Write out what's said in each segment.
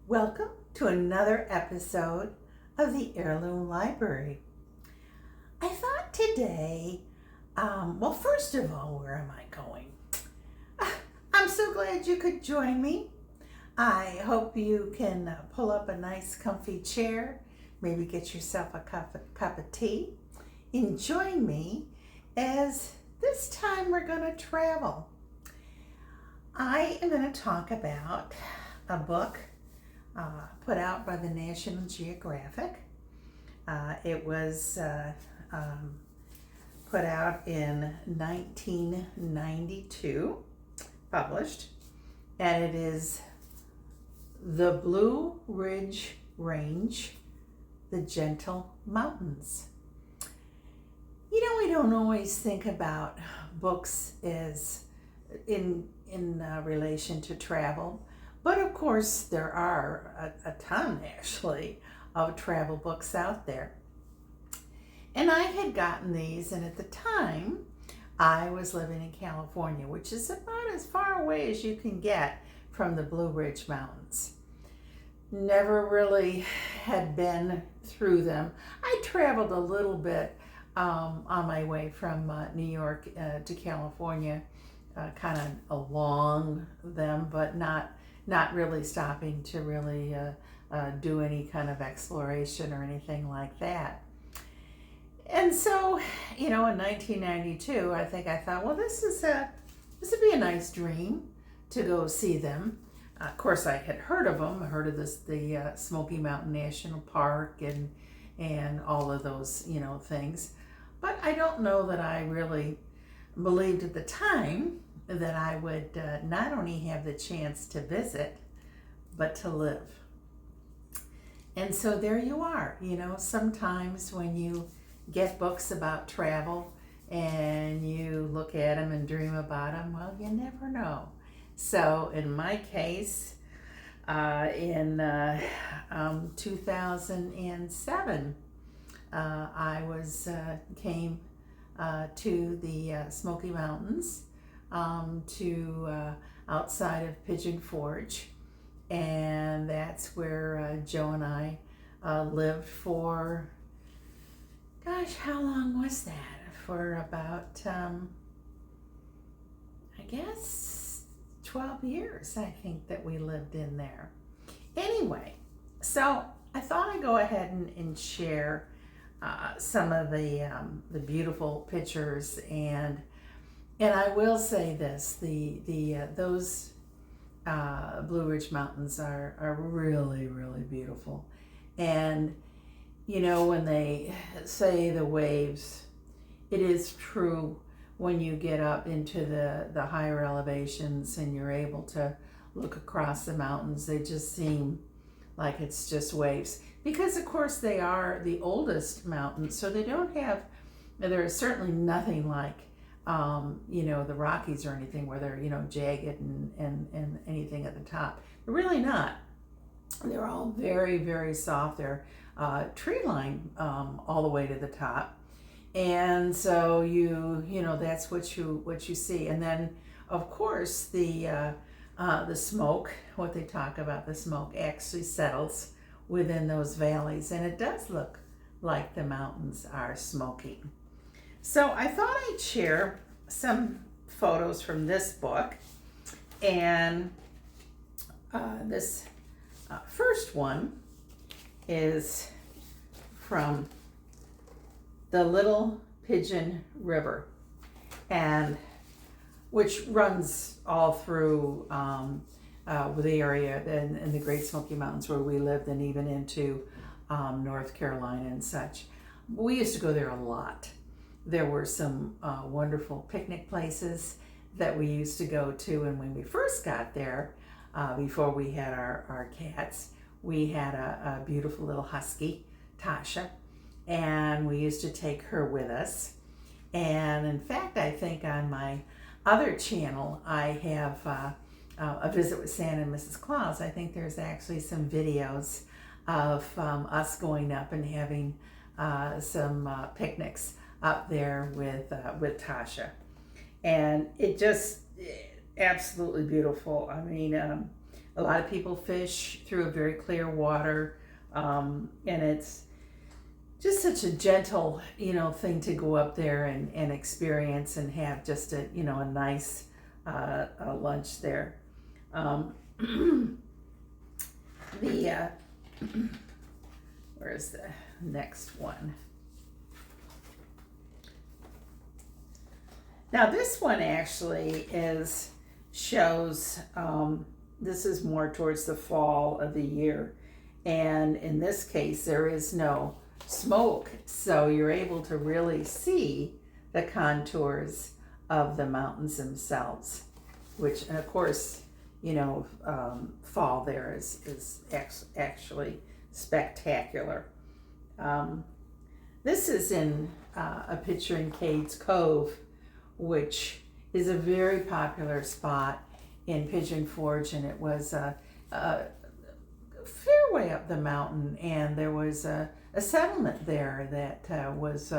Welcome to another episode of the Heirloom Library. I thought today, first of all, where am I going? I'm so glad you could join me. I hope you can pull up a nice comfy chair, maybe get yourself a cup of tea, and join me as this time we're going to travel. I am going to talk about a book put out by the National Geographic. It was put out in 1992, published, and it is The Blue Ridge Range, The Gentle Mountains. You know, we don't always think about books as in relation to travel, but of course there are a ton actually of travel books out there. And I had gotten these, and at the time I was living in California, which is about as far away as you can get from the Blue Ridge Mountains. Never really had been through them. I traveled a little bit on my way from New York to California, kind of along them, but not really stopping to really do any kind of exploration or anything like that. And so, you know, in 1992, I thought, well, this would be a nice dream to go see them. Of course, I had heard of them. I heard of the Smoky Mountain National Park and all of those, things. But I don't know that I really believed at the time that I would not only have the chance to visit, but to live. And so there you are. Sometimes when you get books about travel and you look at them and dream about them, well, you never know. So in my case, in 2007, I came to the Smoky Mountains, to outside of Pigeon Forge, and that's where Joe and I lived for, gosh, how long was that? For about, I guess, 12 years, I think, that we lived in there. Anyway, so I thought I'd go ahead and share some of the beautiful pictures, and I will say this: those Blue Ridge Mountains are really, really beautiful. And when they say the waves, it is true. When you get up into the higher elevations and you're able to look across the mountains, they just seem like it's just waves. Because of course they are the oldest mountains, so there is certainly nothing like the Rockies or anything where they're jagged and anything at the top. They're really not. They're all very, very soft. They're tree line all the way to the top, and so that's what you see. And then of course the smoke, what they talk about, the smoke actually settles within those valleys, and it does look like the mountains are smoky. So I thought I'd share some photos from this book, and this first one is from the Little Pigeon River, and which runs all through the area in the Great Smoky Mountains where we lived, and even into North Carolina and such. We used to go there a lot. There were some wonderful picnic places that we used to go to, and when we first got there, before we had our cats, we had a beautiful little husky, Tasha, and we used to take her with us. And in fact, I think on my other channel, I have A Visit with Santa and Mrs. Claus. I think there's actually some videos of us going up and having some picnics up there with Tasha. And it just absolutely beautiful. I mean, A lot of people fish through a very clear water, and it's just such a gentle, thing to go up there and experience and have just a nice lunch there. The where's the next one? Now this one actually shows, this is more towards the fall of the year, and in this case there is no smoke, so you're able to really see the contours of the mountains themselves, which, and of course, fall there is actually spectacular. This is in a picture in Cades Cove, which is a very popular spot in Pigeon Forge, and it was a fair way up the mountain, and there was a settlement there that was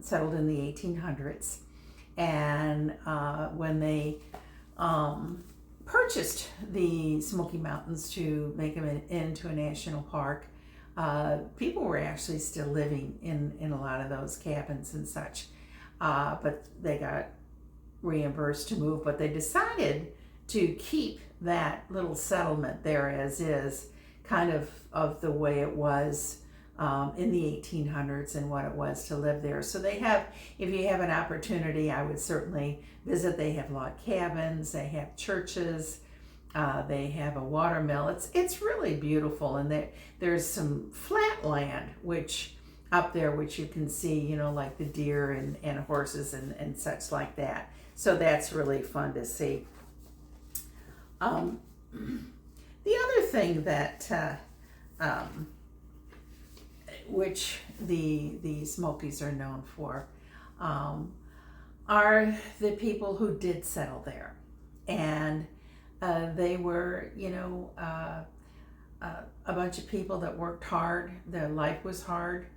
settled in the 1800s, and when they purchased the Smoky Mountains to make them into a national park, people were actually still living in a lot of those cabins and such, but they got reimbursed to move, but they decided to keep that little settlement there as is, kind of the way it was in the 1800s and what it was to live there. So they have, if you have an opportunity, I would certainly visit. They have log cabins, they have churches, they have a water mill. It's really beautiful, and there's some flat land up there which you can see, like the deer and horses and such like that. So that's really fun to see. The other thing that which the Smokies are known for are the people who did settle there, and they were, a bunch of people that worked hard. Their life was hard,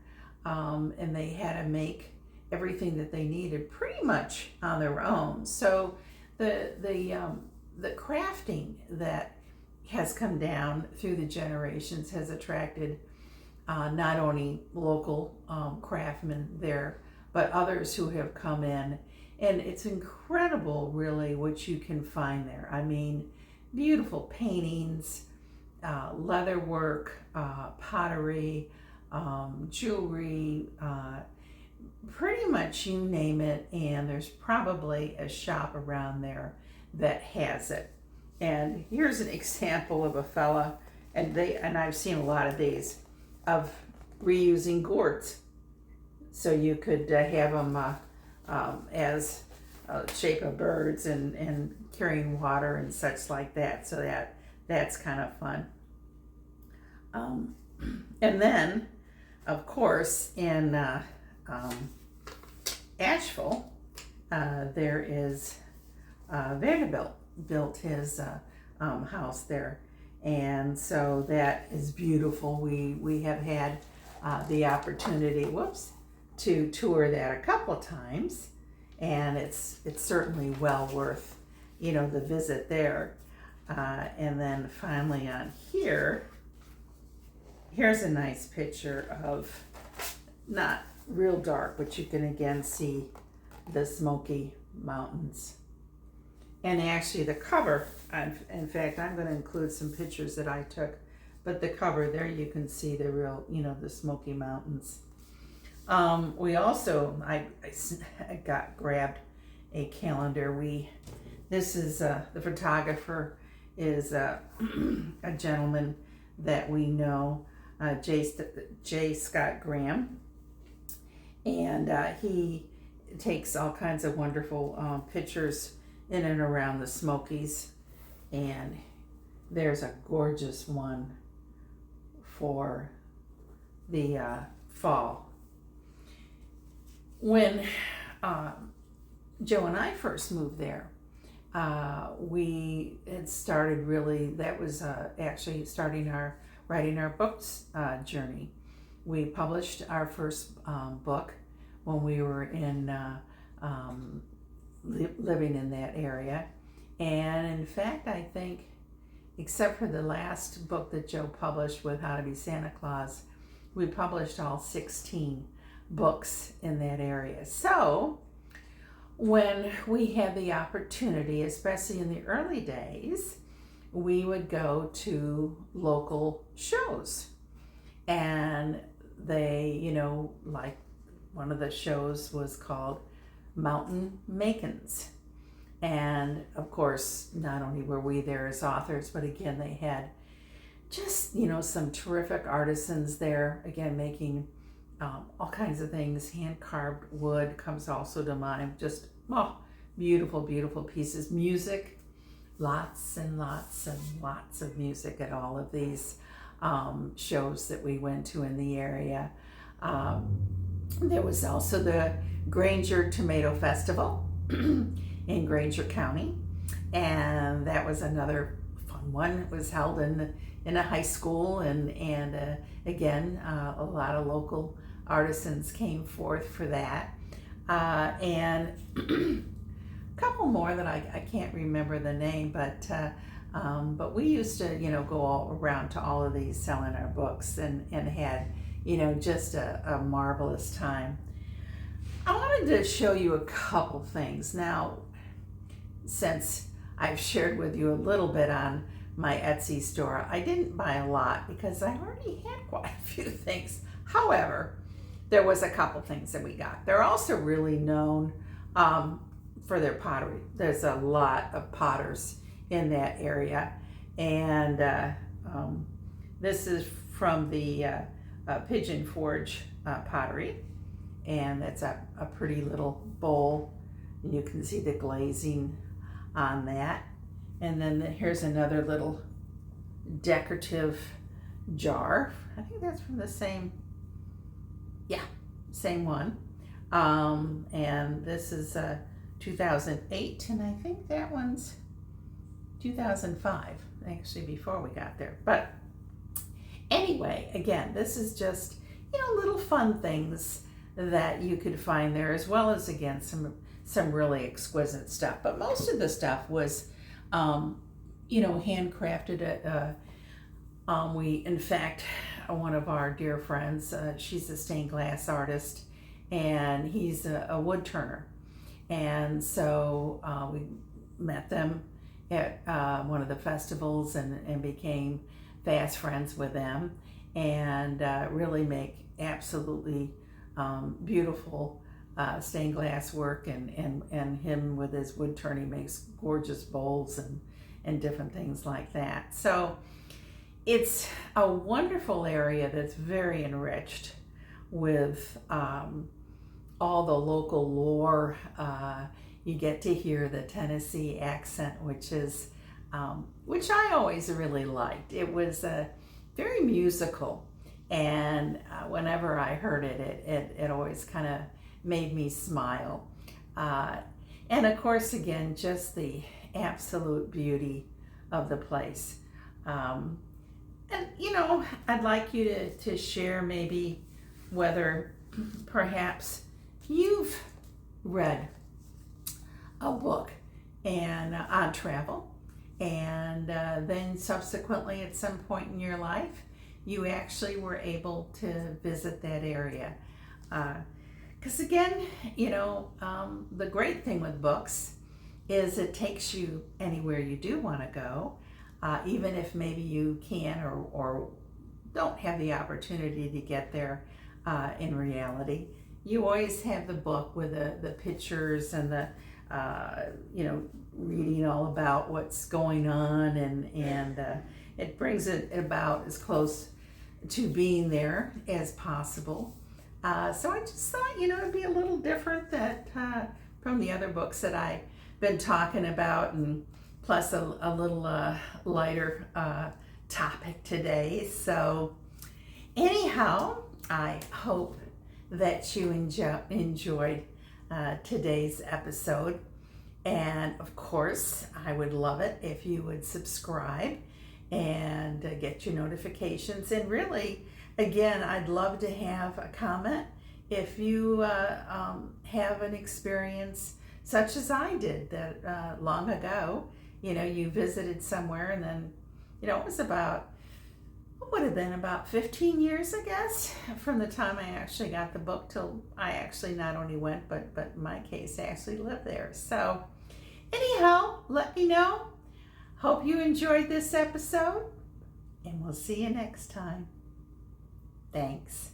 and they had to make everything that they needed pretty much on their own. So the crafting that has come down through the generations has attracted not only local craftsmen there, but others who have come in. And it's incredible, really, what you can find there. I mean, beautiful paintings, leather work, pottery, jewelry, pretty much you name it, and there's probably a shop around there that has it. And here's an example of a fella, and I've seen a lot of these, of reusing gourds. So you could have them as a shape of birds and carrying water and such like that. So that's kind of fun. And then, of course, in Asheville, there is Vanderbilt built his house there, and so that is beautiful. We have had the opportunity, to tour that a couple times, and it's certainly well worth the visit there. And then finally on here's a nice picture of, not real dark, but you can again see the Smoky Mountains. And actually the cover, in fact, I'm going to include some pictures that I took, but the cover there you can see the real, the Smoky Mountains. We also, I grabbed a calendar. This is, the photographer is a gentleman that we know, J. Scott Graham, and he takes all kinds of wonderful pictures in and around the Smokies, and there's a gorgeous one for the fall. When Joe and I first moved there, we had started that was actually starting writing our books journey. We published our first book when we were living in that area, and in fact I think except for the last book that Joe published with How to Be Santa Claus, we published all 16 books in that area. So when we had the opportunity, especially in the early days, we would go to local shows. And they, like one of the shows was called Mountain Makins. And of course, not only were we there as authors, but again, they had just, some terrific artisans there, again, making all kinds of things. Hand carved wood comes also to mind. Just, beautiful, beautiful pieces. Music, lots and lots and lots of music at all of these shows that we went to in the area. There was also the Granger Tomato Festival in Granger County, and that was another fun one. It was held in a high school, and again, a lot of local artisans came forth for that, and a couple more that I can't remember the name, but we used to go all around to all of these selling our books, and had just a marvelous time. I wanted to show you a couple things now, since I've shared with you a little bit on my Etsy store. I didn't buy a lot because I already had quite a few things. However, there was a couple things that we got. They're also really known for their pottery. There's a lot of potters in that area, and this is from the Pigeon Forge pottery, and it's a pretty little bowl, and you can see the glazing on that. And then here's another little decorative jar. I think that's from the same one. And this is 2008, and I think that one's 2005, actually before we got there. But anyway, again, this is just, little fun things that you could find there, as well as, again, some really exquisite stuff. But most of the stuff was, handcrafted. In fact, one of our dear friends, she's a stained glass artist, and he's a wood turner. And so we met them at one of the festivals, and became fast friends with them, and really make absolutely beautiful stained glass work, and him with his wood turning makes gorgeous bowls and different things like that. So it's a wonderful area that's very enriched with all the local lore. You get to hear the Tennessee accent, which I always really liked. It was very musical, and whenever I heard it always kind of made me smile. And of course, again, just the absolute beauty of the place. And I'd like you to share maybe whether perhaps you've read a book and on travel, and then subsequently at some point in your life you actually were able to visit that area. Because again, the great thing with books is it takes you anywhere you do want to go, even if maybe you can or don't have the opportunity to get there in reality. You always have the book with the pictures and the reading all about what's going on, and it brings it about as close to being there as possible. So I just thought, it'd be a little different from the other books that I've been talking about, and plus a little lighter topic today. So anyhow, I hope that you enjoyed today's episode. And of course, I would love it if you would subscribe and get your notifications. And really, again, I'd love to have a comment if you have an experience such as I did that long ago. You visited somewhere and then It was about, what would have been about 15 years, I guess, from the time I actually got the book till I actually not only went, but in my case, I actually lived there. So anyhow, let me know. Hope you enjoyed this episode, and we'll see you next time. Thanks.